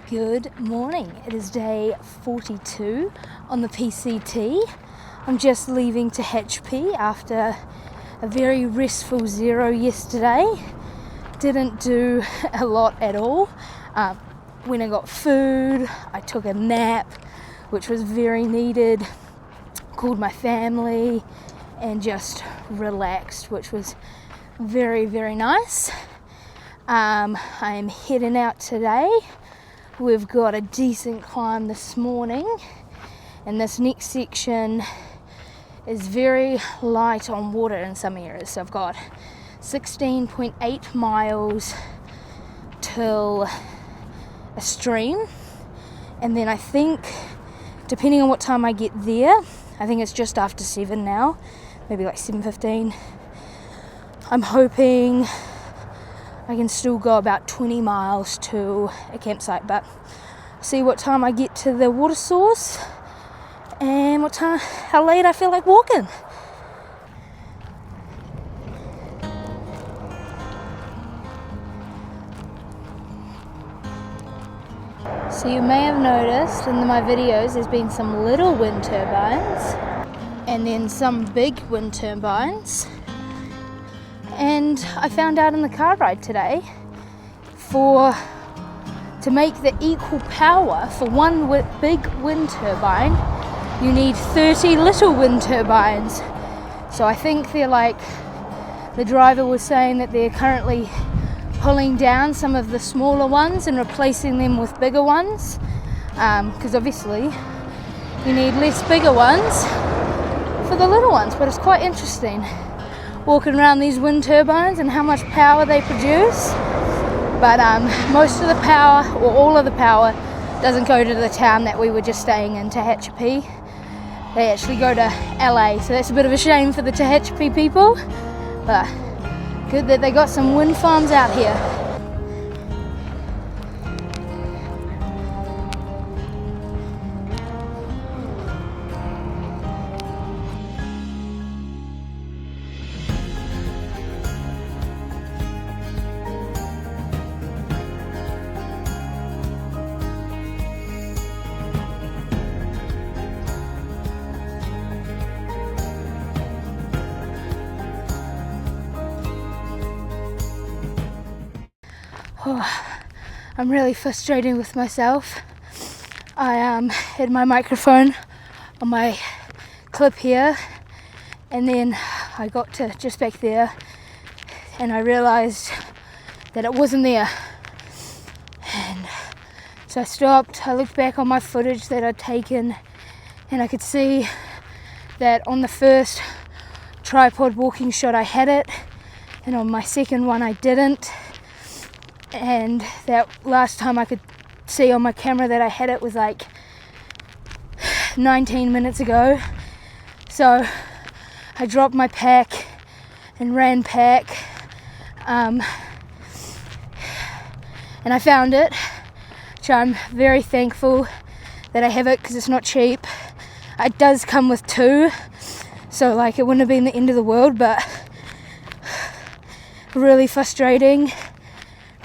Good morning. It is day 42 on the PCT. I'm just leaving to HP after a very restful zero yesterday. Didn't do a lot at all. When I got food, I took a nap, which was very needed. Called my family and just relaxed, which was very, very nice. I am heading out today. We've got a decent climb this morning, and this next section is very light on water in some areas. So I've got 16.8 miles till a stream, and then I think, depending on what time I get there, I think it's just after 7 now, maybe like 7:15. I'm hoping I can still go about 20 miles to a campsite, but see what time I get to the water source and how late I feel like walking. So you may have noticed in my videos there's been some little wind turbines and then some big wind turbines. And I found out in the car ride today, to make the equal power for one big wind turbine, you need 30 little wind turbines. So I think the driver was saying that they're currently pulling down some of the smaller ones and replacing them with bigger ones, because obviously you need less bigger ones for the little ones. But it's quite interesting walking around these wind turbines and how much power they produce. But most of the power, or all of the power, doesn't go to the town that we were just staying in, Tehachapi. They actually go to LA, so that's a bit of a shame for the Tehachapi people, but good that they got some wind farms out here. I'm really frustrated with myself. I had my microphone on my clip here, and then I got to just back there and I realized that it wasn't there. And so I stopped, I looked back on my footage that I'd taken, and I could see that on the first tripod walking shot I had it, and on my second one I didn't. And that last time I could see on my camera that I had it was like 19 minutes ago. So I dropped my pack and ran back, and I found it, which I'm very thankful that I have it, because it's not cheap. It does come with 2, so it wouldn't have been the end of the world, but really frustrating.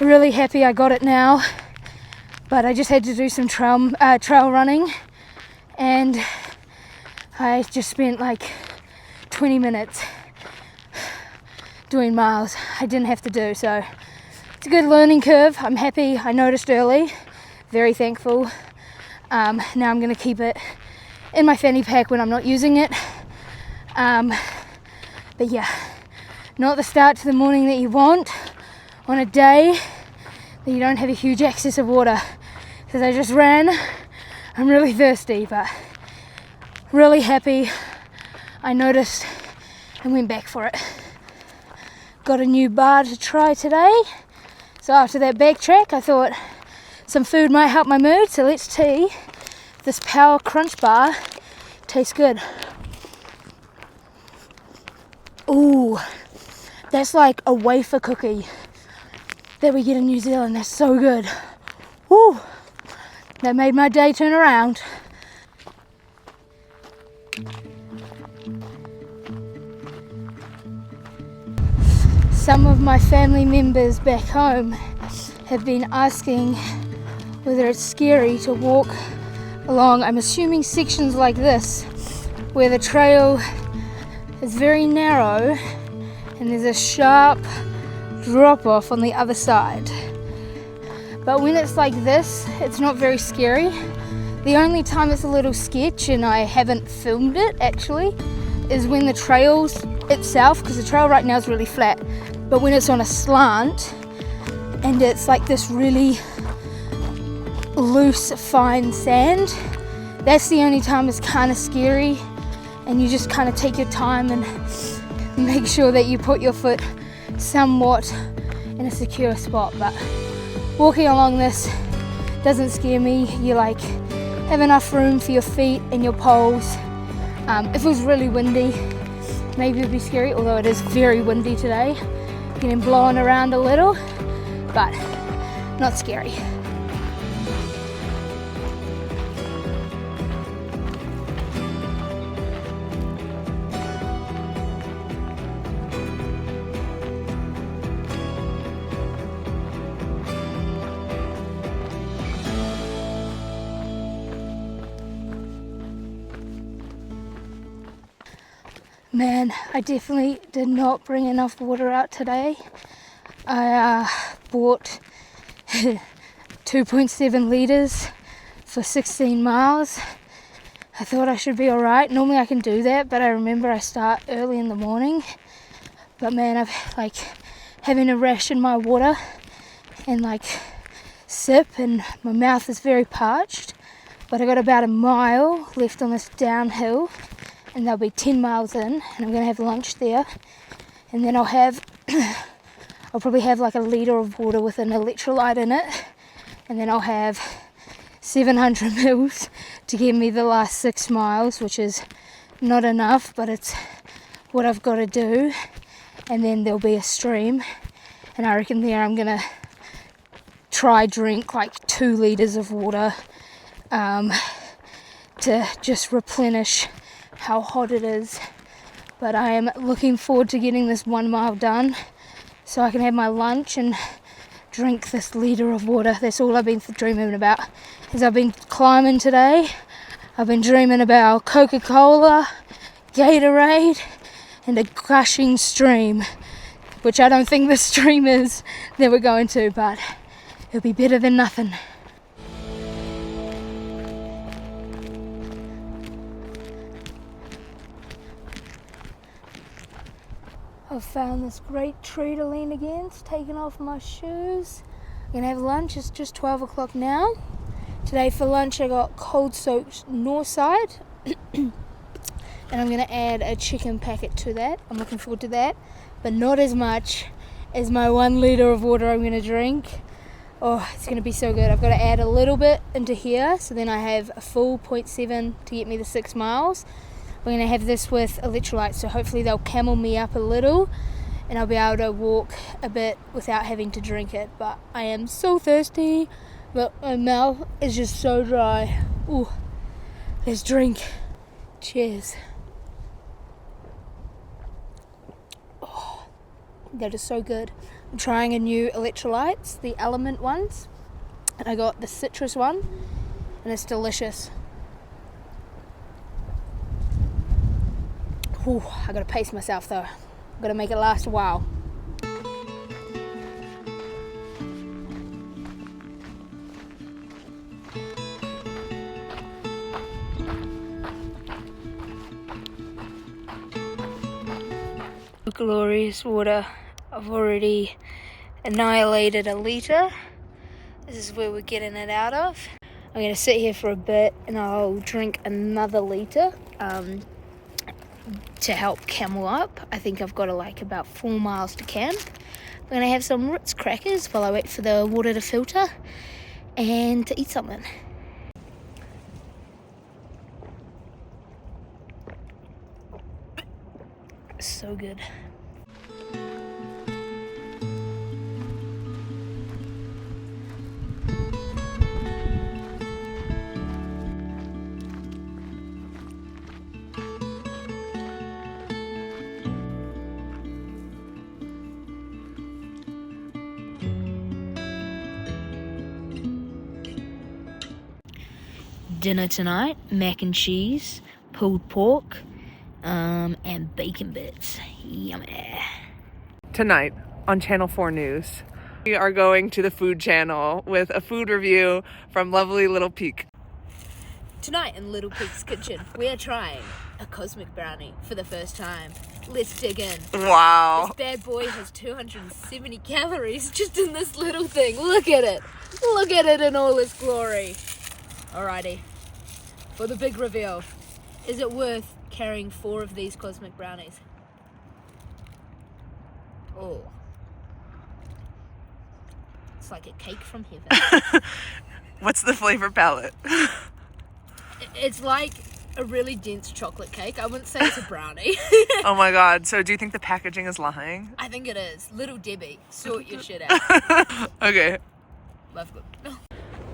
Really happy I got it now, but I just had to do some trail running, and I just spent 20 minutes doing miles I didn't have to do. So it's a good learning curve. I'm happy I noticed early, very thankful. Now I'm going to keep it in my fanny pack when I'm not using it, but yeah, not the start to the morning that you want on a day that you don't have a huge excess of water, because I just ran. I'm really thirsty, but really happy I noticed and went back for it. Got a new bar to try today, so after that backtrack I thought some food might help my mood, so let's see if this Power Crunch bar tastes good. Ooh, that's like a wafer cookie that we get in New Zealand. That's so good. Woo! That made my day turn around. Some of my family members back home have been asking whether it's scary to walk along, I'm assuming sections like this, where the trail is very narrow and there's a sharp drop off on the other side. But when it's like this, it's not very scary. The only time it's a little sketch, and I haven't filmed it actually, is when the trail itself, because the trail right now is really flat, but when it's on a slant and it's like this really loose, fine sand, that's the only time it's kind of scary, and you just kind of take your time and make sure that you put your foot somewhat in a secure spot. But walking along this doesn't scare me. You like have enough room for your feet and your poles. If it was really windy, maybe it would be scary, although it is very windy today, getting blown around a little, but not scary. Man, I definitely did not bring enough water out today. I bought 2.7 litres for 16 miles. I thought I should be alright. Normally I can do that, but I remember I start early in the morning. But man, I've like having to ration my water and like sip, and my mouth is very parched. But I got about a mile left on this downhill, and they'll be 10 miles in, and I'm going to have lunch there, and then I'll probably have like a litre of water with an electrolyte in it, and then I'll have 700 mils to get me the last 6 miles, which is not enough, but it's what I've got to do. And then there'll be a stream, and I reckon there I'm going to try drink like 2 litres of water to just replenish how hot it is. But I am looking forward to getting this 1 mile done so I can have my lunch and drink this litre of water. That's all I've been dreaming about. As I've been climbing today, I've been dreaming about Coca-Cola, Gatorade, and a gushing stream, which I don't think this stream is that we're going to, but it'll be better than nothing. I've found this great tree to lean against, taken off my shoes. I'm gonna have lunch. It's just 12 o'clock now. Today for lunch I got cold soaked north side and I'm gonna add a chicken packet to that. I'm looking forward to that, but not as much as my 1 litre of water I'm gonna drink. Oh, it's gonna be so good. I've got to add a little bit into here, so then I have a full 0.7 to get me the 6 miles. We're going to have this with electrolytes, so hopefully they'll camel me up a little and I'll be able to walk a bit without having to drink it. But I am so thirsty, but my mouth is just so dry. Ooh, let's drink. Cheers. Oh, that is so good. I'm trying a new electrolytes, the element ones, and I got the citrus one, and it's delicious. Ooh, I gotta pace myself though. I've gotta make it last a while. Glorious water. I've already annihilated a litre. This is where we're getting it out of. I'm gonna sit here for a bit and I'll drink another litre. To help camel up. I think I've got like about 4 miles to camp. I'm going to have some Ritz crackers while I wait for the water to filter and to eat something. So good. dinner tonight, mac and cheese, pulled pork, and bacon bits. Yummy. Tonight on Channel 4 News, we are going to the food channel with a food review from lovely Little Peak. Tonight in Little Peak's kitchen, we are trying a cosmic brownie for the first time. Let's dig in. Wow. This bad boy has 270 calories just in this little thing. Look at it. Look at it in all its glory. Alrighty, for the big reveal. Is it worth carrying 4 of these cosmic brownies? Oh. It's like a cake from heaven. What's the flavor palette? It's like a really dense chocolate cake. I wouldn't say it's a brownie. Oh my god, so do you think the packaging is lying? I think it is. Little Debbie, sort your shit out. Okay. Love good.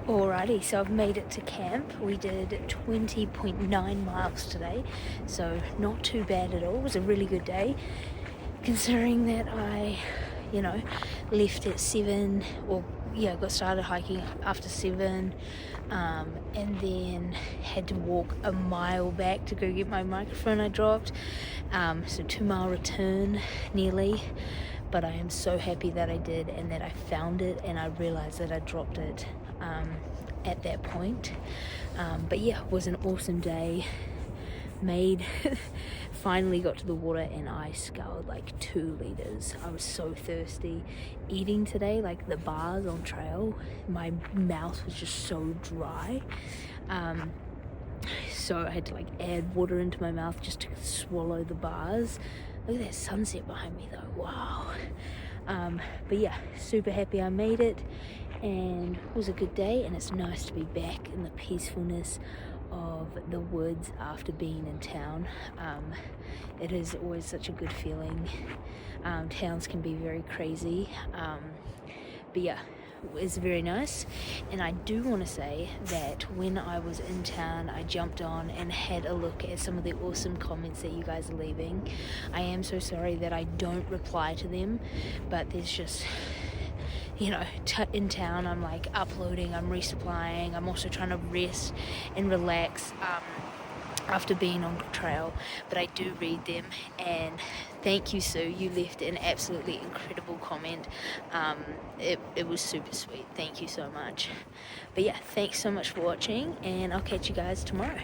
Alrighty, so I've made it to camp. We did 20.9 miles today, so not too bad at all. It was a really good day, considering that I, left at 7, got started hiking after 7, and then had to walk a mile back to go get my microphone I dropped. So 2-mile return nearly, but I am so happy that I did and that I found it, and I realized that I dropped it at that point. But yeah, it was an awesome day. Finally got to the water and I scoured like 2 liters. I was so thirsty. Eating today, like the bars on trail, my mouth was just so dry. So I had to add water into my mouth just to swallow the bars. Look at that sunset behind me though, wow. But yeah, super happy I made it, and it was a good day, and it's nice to be back in the peacefulness of the woods after being in town. It is always such a good feeling. Towns can be very crazy, but yeah, it's very nice. And I do want to say that when I was in town, I jumped on and had a look at some of the awesome comments that you guys are leaving. I am so sorry that I don't reply to them, but there's just, in town I'm uploading, I'm resupplying, I'm also trying to rest and relax after being on trail, but I do read them. And thank you, Sue, you left an absolutely incredible comment. It was super sweet. Thank you so much. But yeah, thanks so much for watching, and I'll catch you guys tomorrow.